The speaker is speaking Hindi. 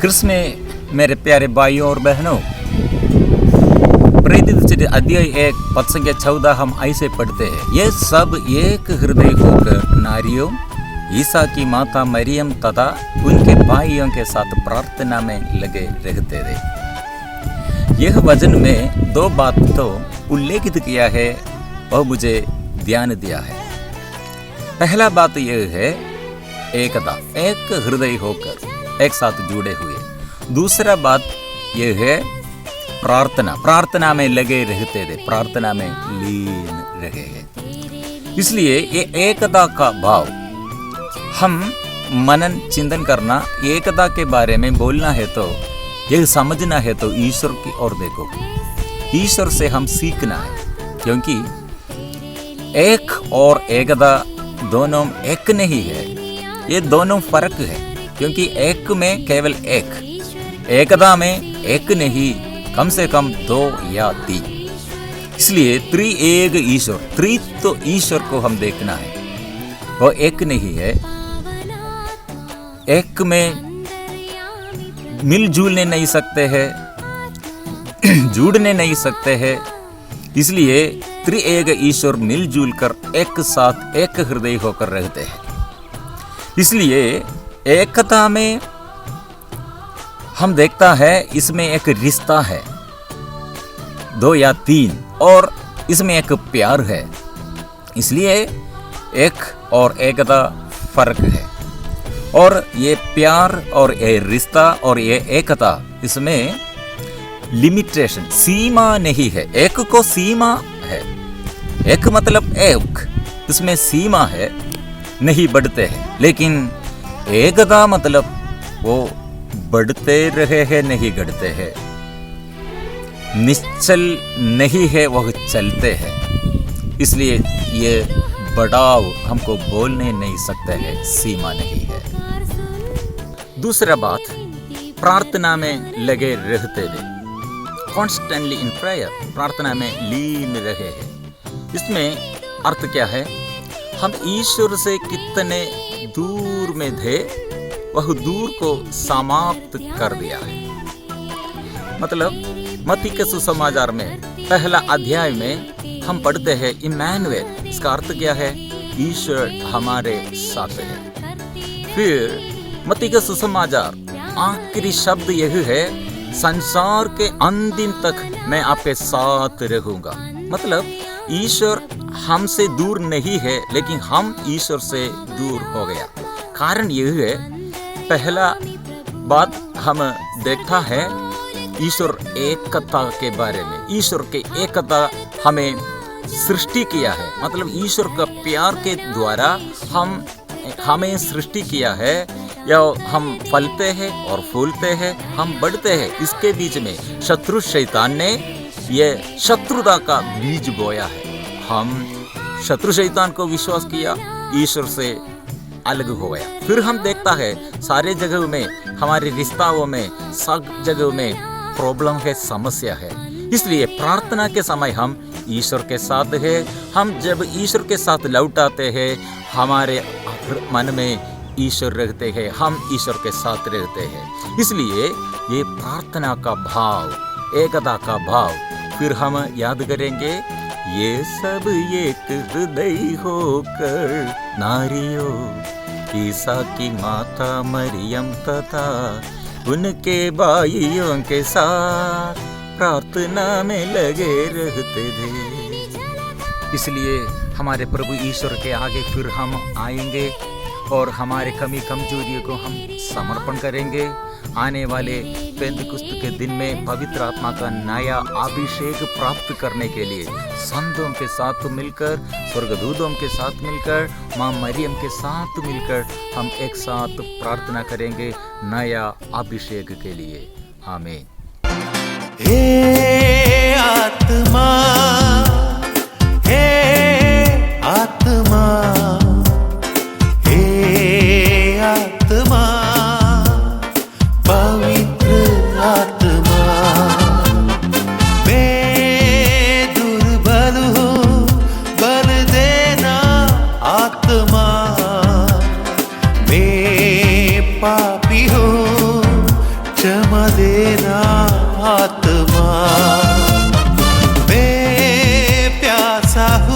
क्रिस में मेरे प्यारे भाइयों और बहनों, प्रेरित अध्याय 1 पद संख्या 14 हम ऐसे पढ़ते हैं। ये सब एक हृदय होकर नारियों ईसा की माता मरियम तथा उनके भाइयों के साथ प्रार्थना में लगे रहते थे। यह वचन में 2 बात तो उल्लेखित किया है और मुझे ध्यान दिया है। पहला बात यह है एकता, एक हृदय होकर एक साथ जुड़े हुए। दूसरा बात यह है प्रार्थना में लगे रहते थे, प्रार्थना में लीन रहे हैं। इसलिए ये एकता का भाव हम मनन चिंतन करना, एकता के बारे में बोलना है तो यह समझना है तो ईश्वर की ओर देखो, ईश्वर से हम सीखना है। क्योंकि एक और एकता दोनों एक नहीं है, ये दोनों फर्क है। क्योंकि एक में केवल एक, एकता में एक नहीं, कम से कम 2 या 3। इसलिए त्रिएक ईश्वर, त्रित्व ईश्वर को हम देखना है। वो एक नहीं है, एक में मिलजुलने नहीं सकते हैं, जुड़ने नहीं सकते हैं। इसलिए त्रिएक ईश्वर मिलजुल कर एक साथ एक हृदय होकर रहते हैं। इसलिए एकता में हम देखता है इसमें एक रिश्ता है, 2 या 3, और इसमें एक प्यार है। इसलिए एक और एकता फर्क है। और ये प्यार और ये रिश्ता और ये एकता, इसमें लिमिटेशन, सीमा नहीं है। एक को सीमा है, एक मतलब एक, इसमें सीमा है, नहीं बढ़ते हैं। लेकिन एकता मतलब वो बढ़ते रहे हैं, नहीं घटते हैं, निश्चल नहीं है, वह चलते हैं। इसलिए ये बढ़ाव हमको बोलने नहीं सकते हैं, सीमा नहीं है। दूसरा बात, प्रार्थना में लगे रहते थे, कॉन्स्टेंटली इन प्रेयर, प्रार्थना में लीन रहे हैं। इसमें अर्थ क्या है? हम ईश्वर से कितने दूर में थे, वह दूर को समाप्त कर दिया है। मतलब मत्ती के सुसमाचार में पहला अध्याय में हम पढ़ते हैं इम्मानुएल। इसका अर्थ क्या है? ईश्वर हमारे साथ है। फिर मत्ती के सुसमाचार आखिरी शब्द यह है, संसार के अंतिम तक मैं आपके साथ रहूंगा। मतलब ईश्वर हमसे दूर नहीं है, लेकिन हम ईश्वर से दूर हो गया। कारण यह है, पहला बात हम देखता है ईश्वर एकता के बारे में। ईश्वर के एकता हमें सृष्टि किया है, मतलब ईश्वर का प्यार के द्वारा हमें सृष्टि किया है। या हम फलते हैं और फूलते हैं, हम बढ़ते हैं। इसके बीच में शत्रु शैतान ने यह शत्रुता का बीज बोया है। हम शत्रु शैतान को विश्वास किया, ईश्वर से अलग हो गया। फिर हम देखता है सारे जगह में, हमारे रिश्ताओं में, सब जगह में प्रॉब्लम है, समस्या है। इसलिए प्रार्थना के समय हम ईश्वर के साथ है। हम जब ईश्वर के साथ लौट आते हैं, हमारे मन में ईश्वर रहते हैं, हम ईश्वर के साथ रहते हैं। इसलिए ये प्रार्थना का भाव, एकता का भाव, फिर हम याद करेंगे, ये सब एक हृदय होकर नारियों ईसा की माता मरियम तथा उनके भाइयों के साथ प्रार्थना में लगे रहते थे। इसलिए हमारे प्रभु ईश्वर के आगे फिर हम आएंगे और हमारे कमी कमजोरियों को हम समर्पण करेंगे। आने वाले पेंतिकुस्त के दिन में पवित्र आत्मा का नया अभिषेक प्राप्त करने के लिए संतों के साथ मिलकर, स्वर्गदूतों के साथ मिलकर, माँ मरियम के साथ मिलकर हम एक साथ प्रार्थना करेंगे नया अभिषेक के लिए। आमीन। हे आत्मा, हे आत्मा, हे आत्मा, पवित्र आत्मा, मैं दुर्बल हूँ, बल देना आत्मा, मैं पापी हूँ, सा